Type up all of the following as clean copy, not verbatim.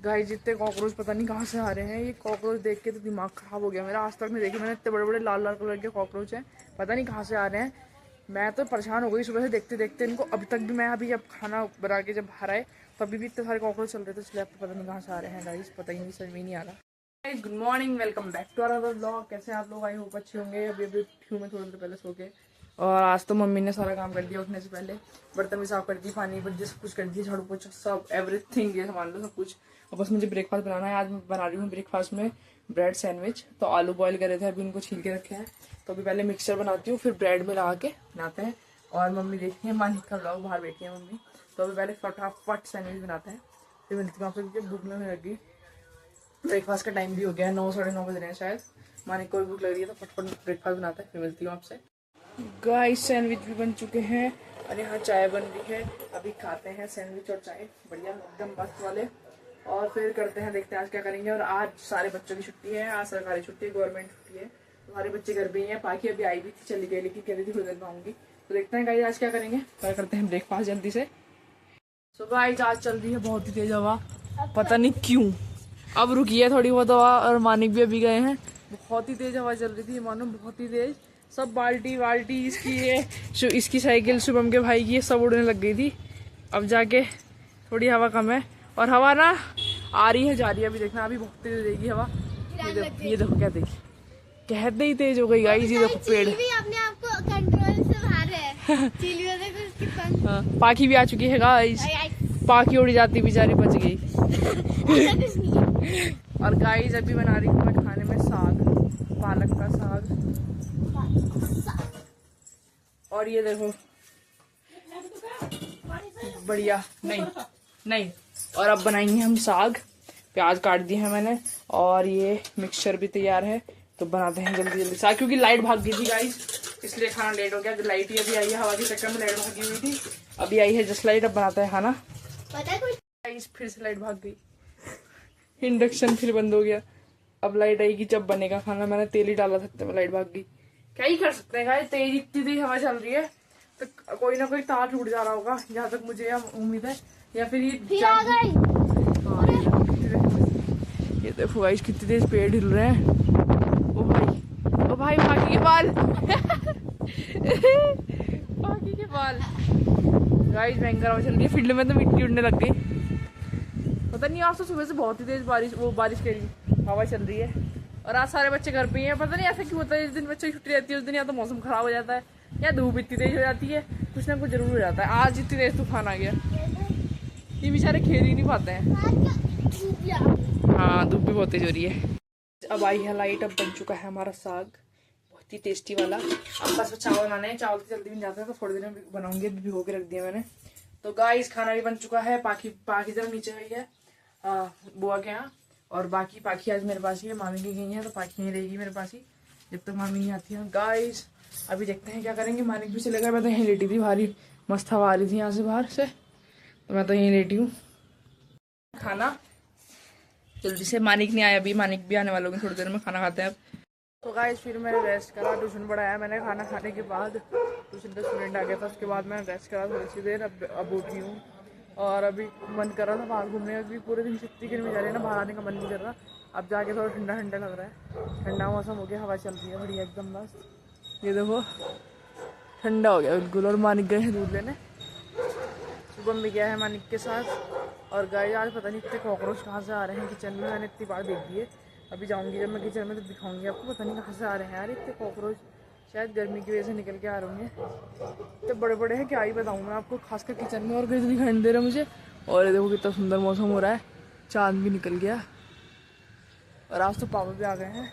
Guys जितने cockroach पता नहीं कहाँ से आ रहे हैं। ये कॉकरोच देख के तो दिमाग खराब हो गया मेरा। आज तक नहीं देखे मैंने इतने बड़े बड़े लाल लाल कलर के कॉकरोच हैं, पता नहीं कहाँ से आ रहे हैं। मैं तो परेशान हो गई सुबह से देखते देखते इनको। अभी तक भी मैं अभी जब खाना बना के जब बाहर आए तो अभी भी इतने सारे कॉकरोच चल रहे थे स्लैब पे, पता नहीं कहाँ से आ रहे हैं गाइस, पता ही नहीं, समझ में नहीं आ रहा। Good morning, welcome back to another blog. कैसे आप लोग? आई होप अच्छे होंगे। अभी अभी उठी हूँ मैं थोड़ी देर पहले सो के, और आज तो मम्मी ने सारा काम कर दिया उठने से पहले। बर्तन भी साफ कर दी, पानी बर्तन सब कुछ कर दिया, झाड़ू पोछा सब एवरीथिंग, ये संभाल लो सब कुछ। और बस मुझे ब्रेकफास्ट बनाना है। आज मैं बना रही हूँ ब्रेकफास्ट में ब्रेड सैंडविच। तो आलू बॉईल करे थे, अभी उनको छील के रखे हैं। तो अभी पहले मिक्सचर बनाती हूँ, फिर ब्रेड में लगा के बनाते हैं। और मम्मी देखती है, मालिक का ब्लॉग, बाहर बैठी है मम्मी। तो अभी पहले फटाफट सैंडविच बनाते हैं, फिर मिलती हूँ आपसे, क्योंकि भूख लगने लगी। ब्रेकफास्ट का टाइम भी हो गया है, 9 साढ़े 9 बज रहे हैं शायद। मालिक को भी भूख लग रही है, तो फटाफट ब्रेकफास्ट बनाते हैं, फिर मिलती हूँ आपसे। गाइस सैंडविच भी बन चुके हैं और यहाँ चाय बन रही है। अभी खाते हैं सैंडविच और चाय, बढ़िया एकदम मस्त वाले। और फिर करते हैं, देखते हैं आज क्या करेंगे। और आज सारे बच्चों की छुट्टी है, आज सरकारी छुट्टी है, गवर्नमेंट छुट्टी है, तो सारे बच्चे घर पे ही हैं। पाखी अभी आई भी थी, चली गई, लेकिन कह रही थी खुद देर में आऊंगी। तो देखते हैं गाइस आज क्या करेंगे। करते हैं ब्रेकफास्ट जल्दी से। सो गाइस आज चल रही है बहुत ही तेज हवा, पता नहीं क्यों। अब रुकी है थोड़ी बहुत हवा, और मानिक भी अभी गए हैं। बहुत ही तेज हवा चल रही थी मानो, बहुत ही तेज। सब बाल्टी वाल्टी इसकी, ये इसकी साइकिल, शुभम के भाई की, ये सब उड़ने लग गई थी। अब जाके थोड़ी हवा कम है, और हवा ना आ रही है जा रही है। अभी देखना, अभी बहुत तेज हो जाएगी हवा। ये देखो क्या देखिए, कहते ही तेज हो गई गाइस। ये देखो पेड़ भी अपने आप को कंट्रोल से बाहर है। चिलियों देखो उसकी पंख। हाँ, पाखी भी आ चुकी है गाइस। पाखी उड़ जाती बेचारी, बच गई। और गाइस अभी बना रही हूँ मैं खाने में साग, पालक का साग। और ये देखो बढ़िया, नहीं नहीं। और अब बनाएंगे हम साग। प्याज काट दिए हैं मैंने, और ये मिक्सचर भी तैयार है। तो बनाते हैं जल्दी जल्दी साग, क्योंकि लाइट भाग गई थी गाइस, इसलिए खाना लेट हो गया। लाइट ही अभी आई है, हवा के चक्कर में लाइट भागी हुई थी, अभी आई है जस्ट लाइट। अब बनाते हैं खाना। गाइस फिर से लाइट भाग गई, इंडक्शन फिर बंद हो गया। अब लाइट आएगी जब बनेगा खाना। मैंने तेल ही डाला था, लाइट भाग गई। क्या ही कर सकते हैं गाइस, तेज इतनी तेज हवा चल रही है, तो कोई ना कोई तार टूट जा रहा होगा, जहाँ तक मुझे उम्मीद है। या फिर ये देखो गाइस कितनी तेज पेड़ हिल रहे हैं। ओ भाई पाखी के बाल पाखी के बाल गाइस भयंकर हवा चल रही है। फील्ड में तो मिट्टी उड़ने लग गई। पता नहीं, आज तो सुबह से बहुत ही तेज बारिश कह रही हवा चल रही है। और आज सारे बच्चे घर पे ही हैं, पता नहीं ऐसा क्यों होता है। जिस दिन बच्चे की छुट्टी रहती है उस दिन या तो मौसम खराब हो जाता है, या धूप इतनी तेज हो जाती है, कुछ ना कुछ जरूर हो जाता है। आज इतनी तेज तूफान आ गया, ये बेचारे खेल ही नहीं पाते हैं। हाँ धूप भी बहुत तेज हो रही है। अब आई है लाइट, अब बन चुका है हमारा साग, बहुत ही टेस्टी वाला। अब बस चावल बनाने हैं, चावल तो जल्दी बन जाते हैं, तो थोड़ी देर में बनाऊंगी। भिगो के रख दिया मैंने। तो गाइस खाना भी बन चुका है। पाखी जब नीचे गई है बुआ के यहाँ, और बाकी पाखी आज मेरे पास ही है। मामी की गई है, तो पाखी नहीं रहेगी मेरे पास ही जब तक मामी नहीं आती है। गाइस अभी देखते हैं क्या करेंगे। मानिक भी चले गए, मैं तो यहीं लेटी थी, भारी मस्त हवा आ रही थी यहाँ से बाहर से, तो मैं तो यहीं लेटी हूँ। खाना जल्दी से, मानिक नहीं आया अभी, मानिक भी आने वालों में थोड़ी देर में। खाना खाते हैं अब। तो गाइस फिर मैंने रेस्ट करा, ट्यूशन पढ़ाया मैंने खाना खाने के बाद। ट्यूशन का स्टूडेंट आ गया था, उसके बाद मैंने रेस्ट करा थोड़ी सी देर। अब उठी हूँ, और अभी मन कर रहा था बाहर घूमने। अभी पूरे दिन छुट्टी गर्मी जा रही है ना, बाहर आने का मन नहीं कर रहा। अब जाके थोड़ा ठंडा ठंडा लग रहा है, ठंडा मौसम हो गया, हवा चल रही है बढ़िया एकदम मस्त। ये देखो ठंडा हो गया बिल्कुल। और मानिक गए हैं दूध लेने, शुभम भी गया है मानिक के साथ। और गाय आज पता नहीं इतने कॉकरोच कहाँ से आ रहे हैं किचन में, मैंने इतनी बार देख दिए। अभी जाऊंगी जब मैं किचन में तो दिखाऊंगी आपको, पता नहीं कहाँ से आ रहे हैं यार इतने कॉकरोच। शायद गर्मी की वजह से निकल के आ रहे होंगे, इतने बड़े बड़े हैं, क्या ही बताऊँ मैं आपको, खासकर किचन में। और कितनी ठंड दे रहा है मुझे। और ये देखो कितना सुंदर मौसम हो रहा है, चांद भी निकल गया। और आज तो पापा भी आ गए हैं,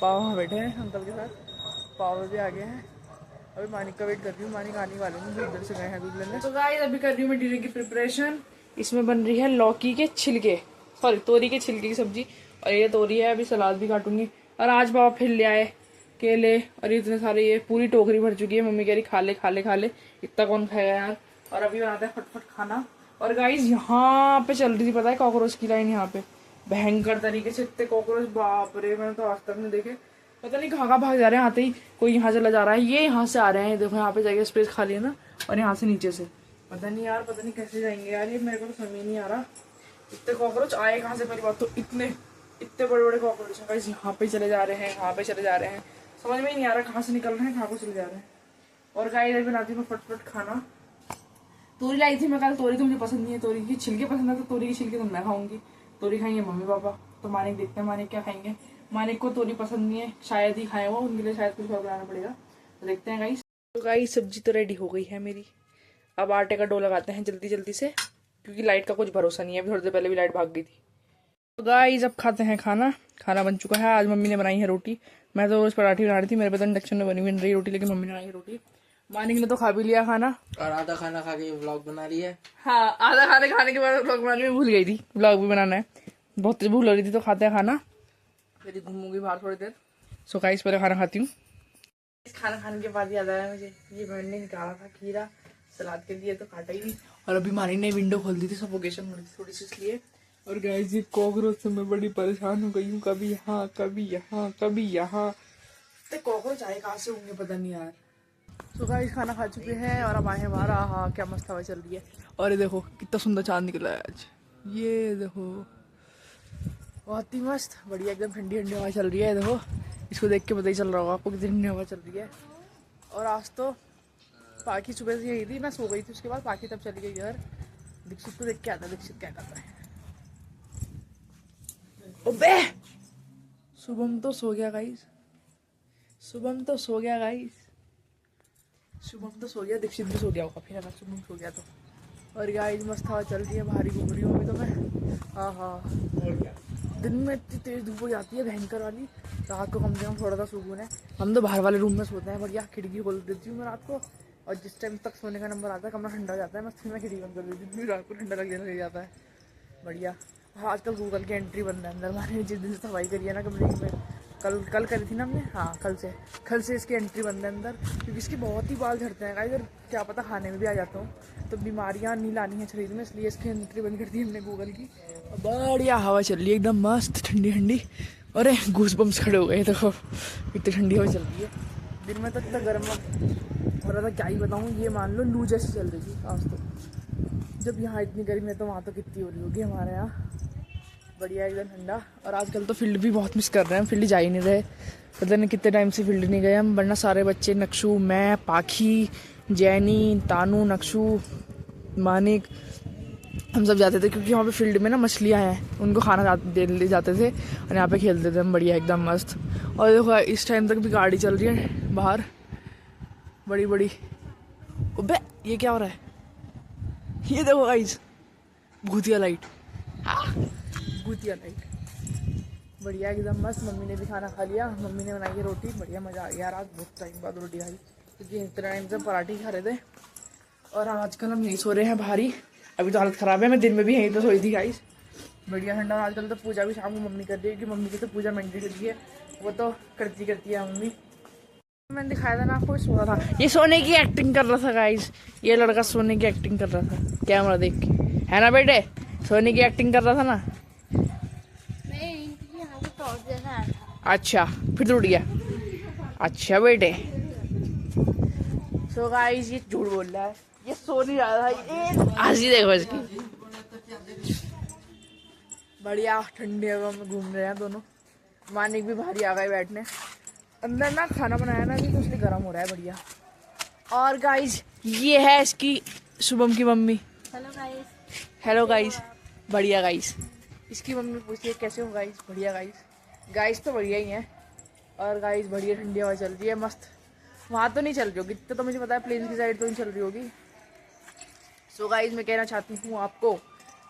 पापा वहाँ बैठे हैं अंकल के साथ, पापा भी आ गए हैं। अभी मानिक का वेट कर रही हूँ, मानिक आने वाले हैं, इधर से गए हैं दूध लेने। तो गाइस अभी कर रही हूँ मैं डिनर की प्रिपरेशन। इसमें बन रही है लौकी के छिलके, सॉरी तोरी के छिलके की सब्जी, और ये तोरी है। अभी सलाद भी काटूंगी। और आज पापा फिर ले आए केले, और इतने सारे, ये पूरी टोकरी भर चुकी है। मम्मी कह रही खा ले खा ले खा ले, इतना कौन खाएगा यार। और अभी बनाते हैं फटफट खाना। और गाइस यहाँ पे चल रही थी पता है कॉकरोच की लाइन, यहाँ पे भयंकर तरीके से इतने कॉकरोच, बाप रे, मैंने तो आज तक नहीं देखे। पता नहीं कहाँ भाग जा रहे हैं, आते ही कोई यहाँ चला जा रहा है। ये यहाँ से आ रहे हैं, देखो यहाँ पे जगह स्पेस खाली है ना, और यहाँ से नीचे से, पता नहीं यार, पता नहीं कैसे जाएंगे यार, ये मेरे को तो समझ नहीं आ रहा। इतने कॉकरोच आए कहाँ से, पहली बात तो इतने बड़े बड़े कॉकरोच हैं गाइस। यहाँ पे चले जा रहे हैं, यहाँ पे चले जा रहे हैं, समझ में ही नहीं आ रहा कहाँ से निकल रहे हैं, कहाँ को चले जा रहे हैं। और गाइस अभी बनाती हूँ फटफट खाना। तोरी लाई थी मैं कल, तोरी तो मुझे पसंद नहीं है, तोरी की छिलके पसंद है, तो तोरी की छिलके तो मैं खाऊंगी। तोरी खाएंगे मम्मी पापा, तो मानिक देखते हैं मानिक क्या खाएंगे। मानिक को तोरी पसंद नहीं है, शायद ही खाए वो, उनके लिए शायद कुछ और बनाना पड़ेगा, तो देखते हैं गाइस। तो गाइस सब्जी तो रेडी हो गई है मेरी। अब आटे का डो लगाते हैं जल्दी जल्दी से, क्योंकि लाइट का कुछ भरोसा नहीं है, अभी थोड़ी देर पहले भी लाइट भाग गई थी। तो गाइस अब खाते हैं खाना। खाना बन चुका है। आज मम्मी ने बनाई है रोटी, मैं तो रोज पराठी बना रही थी, मेरे पे तो इंडक्शन में बनी रही रोटी, लेकिन मम्मी ने बनाई है रोटी। मानिक ने तो खा भी लिया खाना, और आधा खाना खा के व्लॉग बना रही है। हाँ, आधा खाने के बाद व्लॉग बनाने में भूल गई थी, व्लॉग भी बनाना है, बहुत तेज भूल रही थी। तो खाते हैं खाना, फिर घूमूंगी बाहर थोड़ी देर। सो गाइस पहले खाना खाती हूँ। इस खाना खाने के बाद याद आया मुझे, ये मैंने निकाला था खीरा सलाद के लिए, तो काटा ही नहीं। और अभी मानी ने विंडो खोल दी थी, सफोकेशन हो रही थी थोड़ी सी इसलिए। और गाइस ये कॉकरोच से मैं बड़ी परेशान हो गई हूँ, कभी यहाँ कभी यहाँ कभी यहाँ। तो कॉकरोच आए कहाँ से होंगे पता नहीं यार। तो गाइस खाना खा चुके हैं और अब आए हैं बाहर। हाँ क्या मस्त हवा चल रही है। और ये देखो कितना सुंदर चांद निकला है आज, ये देखो बहुत ही मस्त बढ़िया, एकदम ठंडी ठंडी हवा चल रही है। देखो इसको देख के पता ही चल रहा होगा आपको कितनी ठंडी हवा चल रही है। और आज तो पाखी सुबह से यही थी, मैं सो गई थी, उसके बाद पाखी तब चली गई घर। दीक्षित को देख के आता, दीक्षित क्या करता है। ओबे शुभम तो सो गया गाइस, शुभम तो सो गया गाइस, शुभम तो सो गया, दीक्षित भी सो गया होगा फिर अगर शुभम सो गया तो। और गाइस मस्त हवा चल रही है, बाहर ही घूम रही हूँ अभी तो मैं। हाँ दिन में इतनी तेज धूप हो जाती है भयंकर वाली, रात को कम से कम थोड़ा सा सुकून है। हम तो बाहर वाले रूम में सोते हैं बढ़िया, खिड़की खोल देती हूँ मैं रात को, और जिस टाइम तक सोने का नंबर आता है कमरा ठंडा हो जाता है, मैं खिड़की बंद कर देती हूँ, रात को ठंडा लग जाता है बढ़िया। हाँ आजकल गूगल की एंट्री बंद है अंदर, हमारे जिस दिन से सफाई करी है ना कमरे में, कल करी थी ना हमने, हाँ कल से इसकी एंट्री बंद है अंदर, क्योंकि इसके बहुत ही बाल झड़ते हैं गाइस, क्या पता खाने में भी आ जाता हूँ, तो बीमारियाँ नहीं लानी है शरीर में, इसलिए इसकी एंट्री बंद कर दी हमने गूगल की। बढ़िया हवा चल रही है एकदम मस्त ठंडी ठंडी। अरे गूस बम्स खड़े हो गए, देखो इतनी ठंडी हवा चल रही है। दिन में तो इतना गर्म हो रहा था क्या ही बताऊँ, ये मान लो लू जैसी चल रही थी आज तो। जब यहाँ इतनी गर्मी है तो वहाँ तो कितनी हो रही होगी हमारे यहाँ, बढ़िया एकदम ठंडा। और आजकल तो फील्ड भी बहुत मिस कर रहे हैं, फील्ड जा ही नहीं रहे, पता नहीं कितने टाइम से फील्ड नहीं गए हम, वरना सारे बच्चे नक्शू, मैं, पाखी, जैनी, तानू, नक्शू, मानिक, हम सब जाते थे, क्योंकि वहाँ पे फील्ड में ना मछलियाँ हैं, उनको खाना ले जाते थे और यहाँ पे खेलते थे हम बढ़िया एकदम मस्त। और देखो इस टाइम तक भी गाड़ी चल रही है बाहर बड़ी बड़ी। अबे ये क्या हो रहा है, ये देखो गाइस भूतिया लाइट, भूतिया लाइट बढ़िया एकदम मस्त। मम्मी ने भी खाना खा लिया, मम्मी ने बनाई है रोटी, बढ़िया मज़ा आ गया यार, आज बहुत टाइम बाद रोटी खाई, क्योंकि इतना टाइम से पराठी खा रहे थे। और आजकल हम नहीं सो रहे हैं बाहर ही, अभी तो हालत ख़राब है, मैं दिन में भी यहीं तो सोई थी गाइस, बढ़िया ठंडा। आजकल तो पूजा भी शाम को मम्मी कर रही है, क्योंकि मम्मी की तो पूजा मैंडेटरी है, वो तो करती है मम्मी। मैंने दिखाया था ना आपको, सो रहा था, ये सोने की एक्टिंग कर रहा था गाइस, ये लड़का सोने की एक्टिंग कर रहा था कैमरा देख के, है ना बेटे, सोने की एक्टिंग कर रहा था ना। अच्छा फिर टूट गया, अच्छा बेटे। सो गाइस ये झूठ बोल रहा है, ये सो नहीं रहा था, ये हंसी देखो इसकी। बढ़िया ठंडी हवा में घूम रहे हैं दोनों, मानिक भी बाहर ही आ गए बैठने, अंदर ना खाना बनाया ना तो इसलिए गर्म हो रहा है बढ़िया। और गाइस ये है इसकी शुभम की मम्मी, हेलो गाइस बढ़िया गाइस। इसकी मम्मी पूछती है कैसे हो गाइस, बढ़िया गाइस, गाइस तो बढ़िया ही है। और गाइस बढ़िया ठंडी हवा चल रही है मस्त, वहाँ तो नहीं चल रही होगी तो मुझे पता है, प्लेन की साइड तो नहीं चल रही होगी। सो गाइस मैं कहना चाहती हूँ आपको,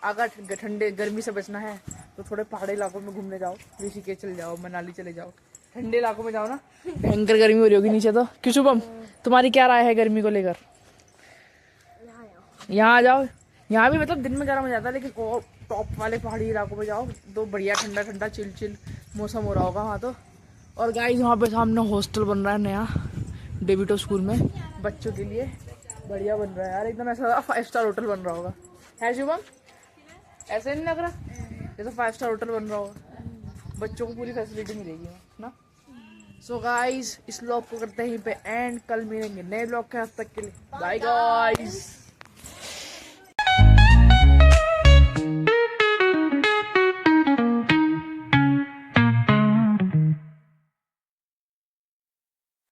अगर ठंडे गर्मी से बचना है तो थोड़े पहाड़ी इलाकों में घूमने जाओ, ऋषिकेश चले जाओ, मनाली चले जाओ, ठंडे इलाकों में जाओ ना, भयंकर गर्मी हो रही होगी नीचे तो। क्यों शुभम तुम्हारी क्या राय है गर्मी को लेकर? यहाँ आ जाओ, यहाँ भी मतलब दिन में गर्म हो जाता है, लेकिन और टॉप वाले पहाड़ी इलाकों में जाओ तो बढ़िया ठंडा ठंडा चिल मौसम हो रहा होगा वहाँ तो। और गाइस वहाँ पे सामने हॉस्टल बन रहा है नया डेविटो स्कूल में बच्चों के लिए, बढ़िया बन रहा है यार एकदम, ऐसा 5 स्टार होटल बन रहा होगा, है शुभम? ऐसे नहीं लग रहा जैसे 5 स्टार होटल बन रहा होगा, बच्चों को पूरी फैसिलिटी मिलेगी ना। सो गाइस इस व्लॉग को करते हैं यहीं पे एंड, कल मिलेंगे नए व्लॉग के, हद तक के लिए बाय गाइस।